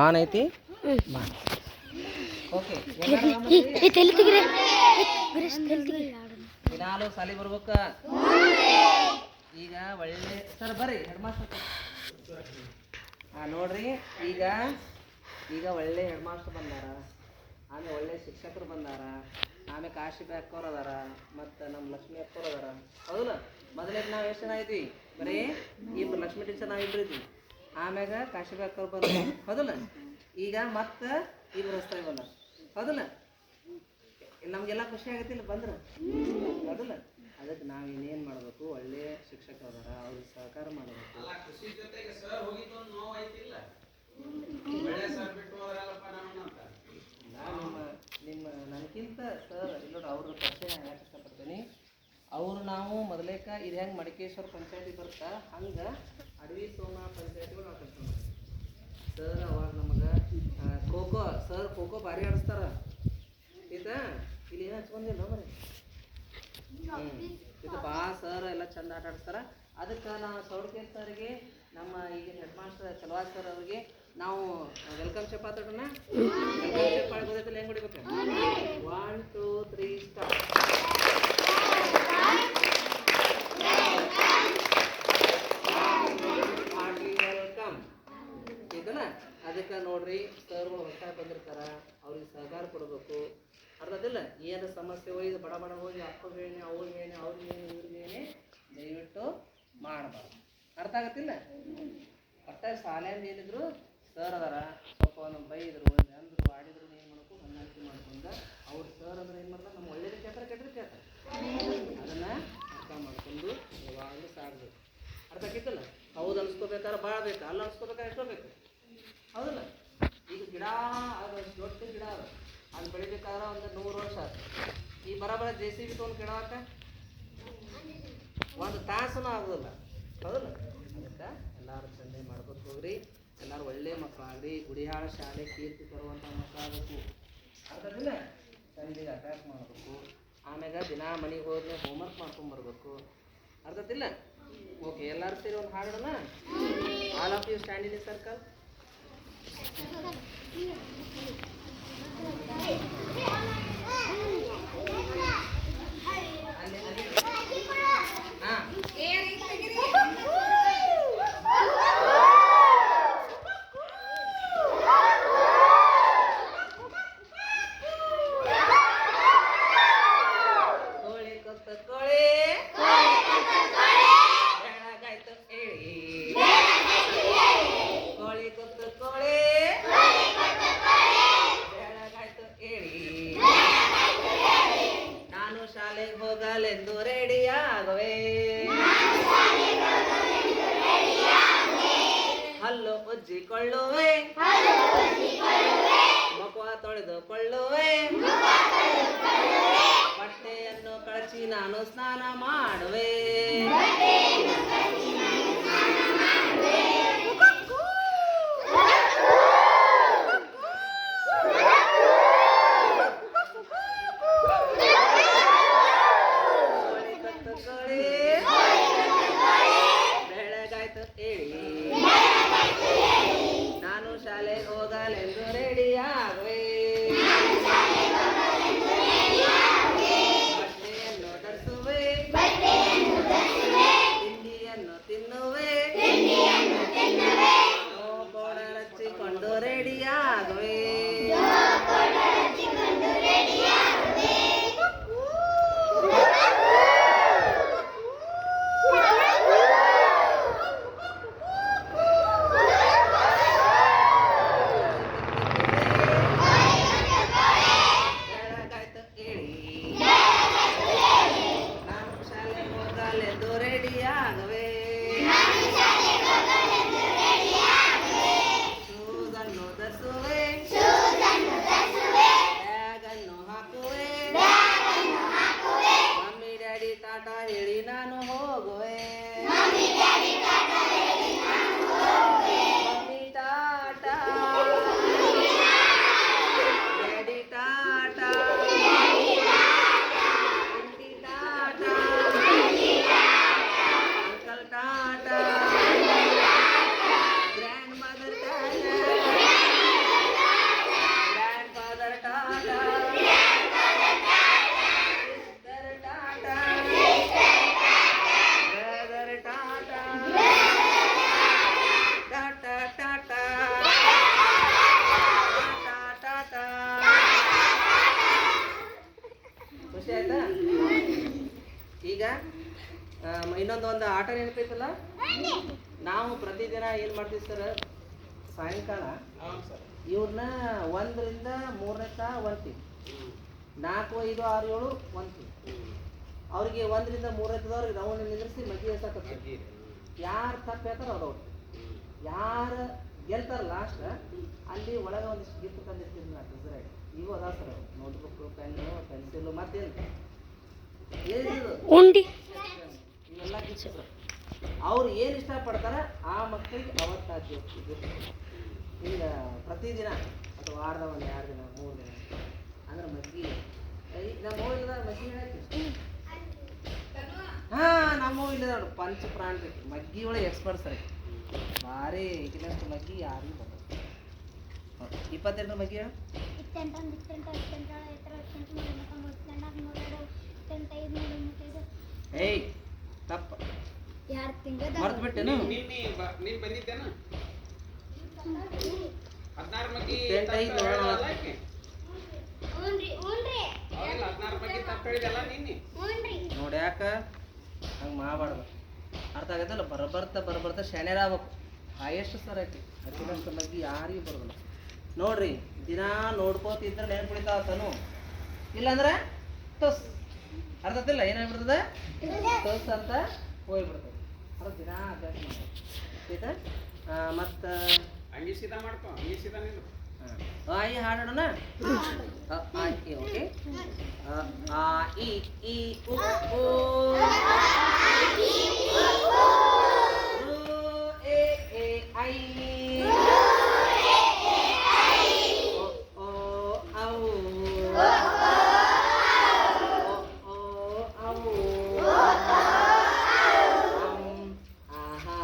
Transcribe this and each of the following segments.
On ಐತಿ okay ದಿನಾಲು ಸಾಲಿ ಬರ್ಬೇಕ ಈಗ ಒಳ್ಳೆ ಸರ್ ಬರ್ರಿ ಹೆಡ್ ಮಾಸ್ಟರ್ ನೋಡ್ರಿ ಈಗ ಈಗ ಒಳ್ಳೆ ಹೆಡ್ ಮಾಸ್ಟರ್ ಬಂದಾರ ಆಮೇಲೆ ಒಳ್ಳೆ ಶಿಕ್ಷಕರು ಬಂದಾರ ಆಮೇಲೆ ಕಾಶಿ ಅಕ್ಕೋರು ಅದಾರ ಮತ್ತು ನಮ್ಮ ಲಕ್ಷ್ಮೀ ಅಕ್ಕೋರು ಅದಾರ ಹೌದಲ್ಲ ಮೊದಲೇದು ನಾವು ಎಷ್ಟು ಜನ ಇದ್ವಿ ಬರೀ ಇಬ್ಬರು ಲಕ್ಷ್ಮೀ ಟೀಚರ್ ನಾವು ಇಬ್ಬರು ಇದ್ವಿ ಆಮ್ಯಾಗ ಕಾಶಿ ಅಕ್ಕೋರು ಬಂದ್ರು ಹೌದಲ್ಲ ಈಗ ಮತ್ತೆ ಇಬ್ಬರು ಹೊಸ್ತಾಗಿ ಬಂದಾರ ಹೌದಲ್ಲ ನಮಗೆಲ್ಲ ಖುಷಿ ಆಗತ್ತಿಲ್ಲ ಬಂದ್ರೆ ಹೌದಲ್ಲ ಅದಕ್ಕೆ ನಾವು ಇನ್ನೇನು ಮಾಡಬೇಕು ಒಳ್ಳೆಯ ಶಿಕ್ಷಕರು ಅದಾರ ಅವ್ರಿಗೆ ಸಹಕಾರ ಮಾಡಬೇಕು ನಿಮ್ಮ ನನಗಿಂತ ಸರ್ ಇಲ್ಲ ಅವ್ರ ಪರಿಚಯ ಹೇಳಕ್ಕೆ ಇಷ್ಟಪಡ್ತೀನಿ ಅವರು ನಾವು ಮೊದಲೇಕ ಇದು ಹೆಂಗೆ ಮಡಿಕೇಶ್ವರ ಪಂಚಾಯತಿ ಬರ್ತಾ ಹಂಗೆ ಅಡವಿ ಸೋಮ ಪಂಚಾಯತಿಗಳು ನಾವು ಕಲ್ತ್ಕೊಂಡು ಸರ್ ಅವಾಗ ನಮಗೆ ಖೋಖೋ ಸರ್ ಖೋಖೋ ಭಾರಿ ಆಡಿಸ್ತಾರ ಆಯ್ತಾ ಇಲ್ಲಿ ಏನು ಹಚ್ಕೊಂಡಿಲ್ಲ ಬರೀ ಇದು ಭಾಳ ಸರ್ ಎಲ್ಲ ಚಂದ ಆಟ ಆಡಿಸ್ತಾರ ಅದಕ್ಕೆ ನಾವು ಸೌಡ್ಕೇರ್ ಸರ್ಗೆ ನಮ್ಮ ಈಗಿನ ಹೆಡ್ ಮಾಸ್ಟರ್ ಚಲವಾಜ್ ಸರ್ ಅವ್ರಿಗೆ ನಾವು ವೆಲ್ಕಮ್ ಚಪಾತಡೋಣ ವೆಲ್ಕಮ್ ಚಪ್ಪಾಳೆ ಗೊತ್ತೈತಿಲ್ಲ ಹೆಂಗೆ ಹೊಡಿಬೇಕು 1 2 3 ಸ್ಟಾರ್ಟ್ ವೆಲ್ಕಮ್ ಇದಲ್ಲ ಅದಕ್ಕೆ ನೋಡ್ರಿ ಸರ್ಗಳು ಹೊಸ ಬಂದಿರ್ತಾರ ಅವ್ರಿಗೆ ಸಹಕಾರ ಕೊಡಬೇಕು ಅರ್ಥದಿಲ್ಲ ಏನು ಸಮಸ್ಯೆ ಹೋಗಿ ಬಡ ಬಡ ಹೋಗಿ ಅಪ್ಪಗೆ ಹೇಳಿ ಅವ್ರಿಗೆ ಹೇಳಿ ಅವ್ರಿಗೆ ಹೇಳಿ ಇವ್ರಿಗೆ ಹೇಳಿ ದಯವಿಟ್ಟು ಮಾಡಬಾರ್ದು ಅರ್ಥ ಆಗತ್ತಿಲ್ಲ ಒಟ್ಟ ಶಾಲೆಯಿಂದ ಏನಿದ್ರು ಸರ್ ಅದಾರ ಸ್ವಲ್ಪ ನಮ್ಮ ಬೈದರು ಅಂದರು ಆಡಿದ್ರು ಏನು ಮಾಡಬೇಕು ಹೊಂದಾಣಿಕೆ ಮಾಡ್ಕೊಂಡು ಅವ್ರು ಸರ್ ಅಂದ್ರೆ ಏನು ಮಾಡ್ತಾರೆ ನಮ್ಮ ಒಳ್ಳೇದು ಕೇಳ್ತಾರೆ ಕೆಟ್ಟರು ಕೇಳ್ತಾರೆ ಅದನ್ನು ಅರ್ಥ ಮಾಡ್ಕೊಂಡು ಯಾವಾಗಲೂ ಸಾಗಬೇಕು ಅರ್ಥ ಆಗಿತ್ತಲ್ಲ ಹೌದು ಅನ್ಸ್ಕೋಬೇಕಾದ್ರೆ ಭಾಳ ಬೇಕು ಅಲ್ಲ ಅನ್ಸ್ಕೋಬೇಕಾದ್ರೆ ಎಷ್ಟೋ ಬೇಕು ಹೌದಲ್ಲ ಈಗ ಗಿಡ ಅದು ದೊಡ್ಡ ಗಿಡ ಅದು ಅದು ಬೆಳಿಬೇಕಾದ್ರೆ ಒಂದು 100 ವರ್ಷ ಈ ಬರಬರ ಜೆ ಸಿ ಬಿ ತೊಗೊಂಡು ಗಿಡಕ್ಕೆ ಒಂದು ತಾಸೂ ಆಗೋದಿಲ್ಲ ಹೌದಲ್ಲ ಅದಕ್ಕೆ ಎಲ್ಲರೂ ಚಂದ ಮಾಡ್ಬೇಕು ಹೋಗ್ರಿ ಎಲ್ಲರೂ ಒಳ್ಳೆ ಮಕ್ಕಳಾಗ್ರಿ ಗುಡಿಯಾಳ ಶಾಲೆ ಕೀರ್ತಿ ತರುವಂಥ ಮಕ್ಕಳಾಗಬೇಕು ಅರ್ಥದಿಲ್ಲ ಚಂದಿಗೆ ಅಟ್ಯಾಕ್ ಮಾಡಬೇಕು ಆಮ್ಯಾಗ ದಿನ ಮನೆಗೆ ಹೋದ್ಮೇಲೆ ಹೋಮ್ವರ್ಕ್ ಮಾಡ್ಕೊಂಬರ್ಬೇಕು ಅರ್ಥದಿಲ್ಲ ಓಕೆ ಎಲ್ಲರೂ ಸೇರಿ ಒಂದು ಹಾಡೋಣ all of you stand in circle ಹೋಗಲೆಂದು ರೆಡಿಯಾಗುವೆ ಹಲ್ಲು ಉಜ್ಜಿಕೊಳ್ಳುವೆ ಮುಖ ತೊಳೆದುಕೊಳ್ಳುವೆ ಬಟ್ಟೆಯನ್ನು ಕಳಚಿ ನಾನು ಸ್ನಾನ ಮಾಡುವೆ ನಾನು ಶಾಲೆ ಹೋಗಲೆಂದು ರೆಡಿಯಾಗುವೆ ಬಟ್ಟೆಯನ್ನು ಧರಿಸುವೆ ತಿಂಡಿಯನ್ನು ತಿನ್ನುವೆ ಗೋಡ ಹಚ್ಚಿಕೊಂಡು ರೆಡಿಯಾಗುವೆ ಶೂಸನ್ನು ಧರಿಸುವೆ ಆಟ ನೆನಪೈತಲ್ಲ, ನಾವು ಪ್ರತಿದಿನ ಏನು ಮಾಡ್ತೀವಿ ಸರ್, ಸಾಯಂಕಾಲ ಇವ್ರನ್ನ 1ರಿಂದ 3ನೇ ತಾ ಒಂದ್ತೀವಿ, 4, 5, 6, 7 ಒಂದ್ತೀವಿ. ಅವ್ರಿಗೆ 1ರಿಂದ 3ನೇದವ್ರಿಗೆ ರೌಂಡ್ ನಿಂದ್ರಿಸಿ ಮಗ್ಗಿ ಎಸಾಕತ್ತೀವಿ. ಯಾರು ತಪ್ಪು ಹೇಳ್ತಾರೋ ಅವ್ರು ಔಟ್. ಯಾರು ಗೆಲ್ತಾರ ಲಾಸ್ಟ್ ಅಲ್ಲಿ ಒಳಗೆ ಒಂದಿಷ್ಟು ಗಿಫ್ಟ್ ತಂದಿರ್ತೀನಿ ನಾ ಟೀಚರಾಗಿ. ಇವು ಅದಾವ ಸರ್, ನೋಟ್ಬುಕ್ಕು, ಪೆನ್ನು, ಪೆನ್ಸಿಲು, ಮತ್ತೇನು ಉಂಡಿ ಇವೆಲ್ಲ ಗಿಫ್ಟ್ ಸರ್. ಅವ್ರು ಏನು ಇಷ್ಟಪಡ್ತಾರೆ ಆ ಮಕ್ಕಳಿಗೆ ಅವತ್ತಾಗಿ ಹಿಂಗೆ ಪ್ರತಿದಿನ ಅಥವಾ ವಾರದ 1 2 ದಿನ 3 ದಿನ ಅಂದ್ರೆ ಮಗ್ಗಿ ನಮ್ಮ ಇಲ್ಲದ ಮಗ್ಗಿ ಹೇಳಕ್ಕೆ ಹಾಂ ನಮ್ಮ ಇಲ್ಲದ ನೋಡು ಪಂಚ ಪ್ರಾಣಿ ಮಗ್ಗಿ ಒಳಗೆ ಎಕ್ಸ್ಪರ್ಟ್ ಸರ್. ಭಾರಿ ಇದನ್ನಷ್ಟು ಮಗ್ಗಿ ಯಾರಿಗೂ ಬರ್ತದೆ. 28 ಮಗ್ಗಿ ಹೇಳು. ಏಯ್ ತಪ್ಪ ಮರ್ತು ಬಿಟ್ಟೇನು? ನೀನು ಬಂದಿದ್ದೇನ 16 ಮಗ್ಗಿ ನೋಡಿ ಯಾಕ ಹಂಗೆ ಮಾಡಬಾರ್ದು. ಅರ್ಥ ಆಗತ್ತಲ್ಲ. ಬರ್ಬರ್ತಾ ಶಾಣ್ಯರ ಆಗ್ಬೇಕು. ಹೈಯೆಸ್ಟ್ ಸರ್ ಆಕಿ ಅಕ್ಕಿನಷ್ಟು ಮಗ್ಗಿ ಯಾರಿಗೂ ಬರೋದಿಲ್ಲ ನೋಡ್ರಿ. ದಿನ ನೋಡ್ಕೋತಿದ್ರೆ ನೆನಪು ಬಿಡ್ತಾವ ತನು, ಇಲ್ಲಾಂದ್ರೆ ತೊಸ್ ಅರ್ಥತಿಲ್ಲ ಏನಾಗ್ಬಿಡ್ತದೆ, ತೊಸ್ ಅಂತ ಹೋಗ್ಬಿಡ್ತದೆ. ಅದ್ರ ದಿನ ಅಭ್ಯಾಸ ಮಾಡ್ಬೇಕು ಆಯ್ತಾ. ಮತ್ತು ಹಂಗೆ ಸೀದಾ ಮಾಡ್ಕೊ, ಹಂಗೆ ಸೀದಾ ನೀನು ಆಯಿ ಹಾಡೋಣ. ಓಕೆ. ಆ ಇ ಈ ಉ ಓ ಎ ಎ ಐ ಓ ಔ ಓ ಔ ಆಹಾ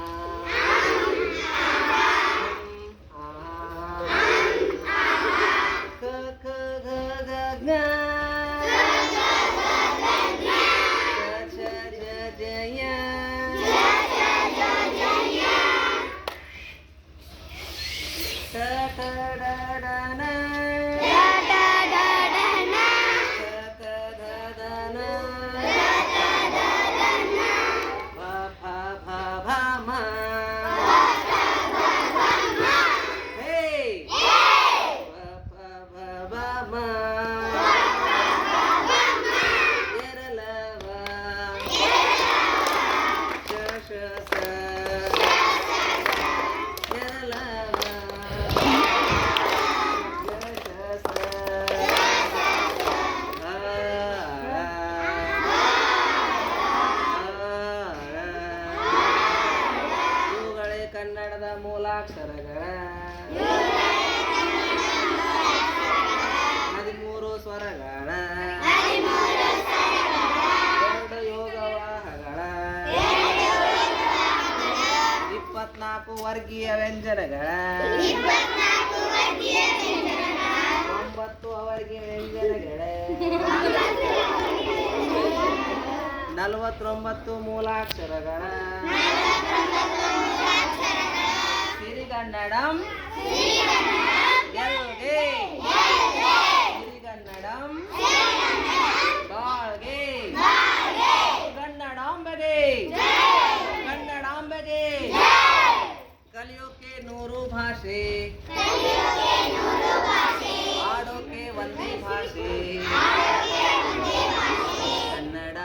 ಕನ್ನಡದ ಮೂಲಾಕ್ಷರಗಳ 13 ಸ್ವರಗಳ 2 ಯೋಗವಾಹಗಳ 24 ವರ್ಗೀಯ ವ್ಯಂಜನಗಳ 9 ಅವರ್ಗೀಯ ವ್ಯಂಜನಗಳ 49 ಮೂಲಾಕ್ಷರಗಳ ಸಿರಿಗನ್ನಡಂ ಗೆಲ್ಗೆ ಸಿರಿಗನ್ನಡಂ ಬಾಳ್ಗೆ ಕನ್ನಡಾಂಬೆಗೆ ಕನ್ನಡಾಂಬೆಗೆ ಕಲಿಯೋಕೆ 100 ಭಾಷೆ ಆಡೋಕೆ ಒಂದೇ ಭಾಷೆ ಕನ್ನಡ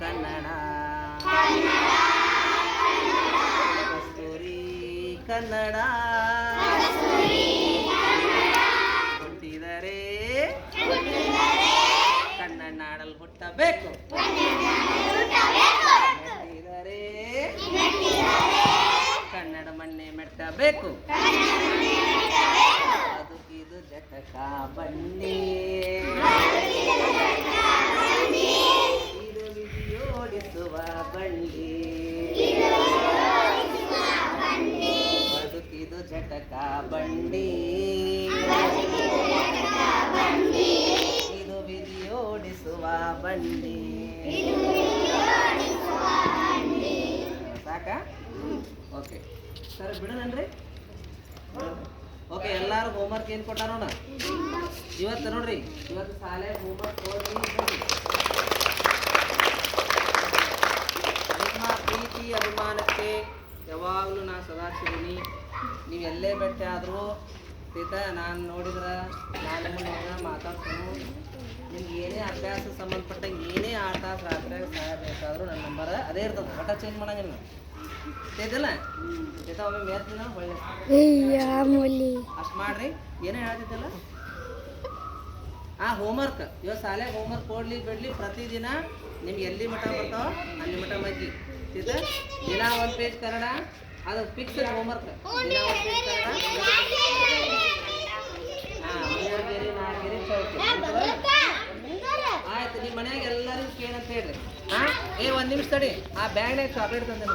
ಕನ್ನಡ ಕಸ್ತೂರಿ ಕನ್ನಡ ಹುಟ್ಟಿದರೆ ಕನ್ನಡ ನಾಡಲ್ಲಿ ಹುಟ್ಟಬೇಕು ಹುಟ್ಟಿದರೆ ಕನ್ನಡ ಮಣ್ಣೆ ಮೆಟ್ಟಬೇಕು ಬದುಕಿದು ಜಟಕ ಬನ್ನಿ ಇದು ವಿಧಿಯೋಡಿಸುವ ಬಂಡಿ ಬದುಕಿದು ಜಟಕ ಬಂಡಿ ಇದು ವಿಧಿಯೋಡಿಸುವ ಬಂಡಿ. ಸಾಕಾ? ಓಕೆ ಸರ್ ಬಿಡೋಣನ್ರಿ. ಓಕೆ ಎಲ್ಲರೂ ಹೋಮ್ವರ್ಕ್ ಏನು ಕೊಟ್ಟಾರ ನೋಡ ಇವತ್ತು ನೋಡ್ರಿ. ಇವತ್ತು ಶಾಲೆ ಹೋಮ್ವರ್ಕ್ ಪ್ರೀತಿ ಅಭಿಮಾನಕ್ಕೆ ಯಾವಾಗಲೂ ನಾನು ಸದಾ ಸಿಗೀನಿ. ನೀವು ಎಲ್ಲೇ ಭೇಟಿ ಆದರೂ ಸೀತಾ ನಾನು ನೋಡಿದ್ರೆ ನಾನು ನಿಮ್ಮನ್ನ ಮಾತಾಡ್ತೀನಿ. ನಿಮ್ಗೆ ಏನೇ ಅಭ್ಯಾಸ ಸಂಬಂಧಪಟ್ಟಂಗೆ ಏನೇ ಆಟ ರಾತ್ರಿಯಾಗ ಸಹಾಯ ಬೇಕಾದರೂ ನನ್ನ ನಂಬರ್ ಅದೇ ಇರ್ತದೆ. ಒಟ್ಟ ಚೇಂಜ್ ಮಾಡಂಗಿಲ್ಲ ನಾವು ಸೀತಲ್ಲ ಸೀತಾ ಒಮ್ಮೆ ಮೇರ್ತೀನಿ ನಾವು ಒಳ್ಳೆ ಅಷ್ಟು ಮಾಡಿರಿ. ಏನೇ ಹೇಳ್ತಿದ್ದಲ್ಲ ಹೋಮ್ವರ್ಕ್ ಇವತ್ತು ಶಾಲೆಗೆ ಹೋಮ್ವರ್ಕ್ ಕೊಡ್ಲಿ ಬಿಡಲಿ ಪ್ರತಿದಿನ ನಿಮ್ಗೆ ಎಲ್ಲಿ ಮಠ ಬರ್ತಾವ ಅಲ್ಲಿ ಮಠ ಮಗ್ಗಿ ಸೀತಾ. ದಿನ ಒಂದು ಪೇಜ್ ಕನ್ನಡ ಅದು ಫಿಕ್ಸ್ ಹೋಮ್ವರ್ಕ್. ದಿನ ಒಂದು ಪೇಜ್ ಕನ್ನಡ. ಹಾಂ 3 ಗೆರೆ 4 ಗೆರೆ ಚೌಕಿ ಆಯ್ತು. ನಿಮ್ಮ ಮನ್ಯಾಗ ಎಲ್ಲರಿಗೂ ಕೇಳಂತ ಹೇಳ್ರಿ. ಹಾಂ ಒಂದು ನಿಮಿಷ ತಡಿ. ಆ ಬ್ಯಾಗ್ನಾಗ ಚಾಕ್ಲೇಟ್ ತಂದೆ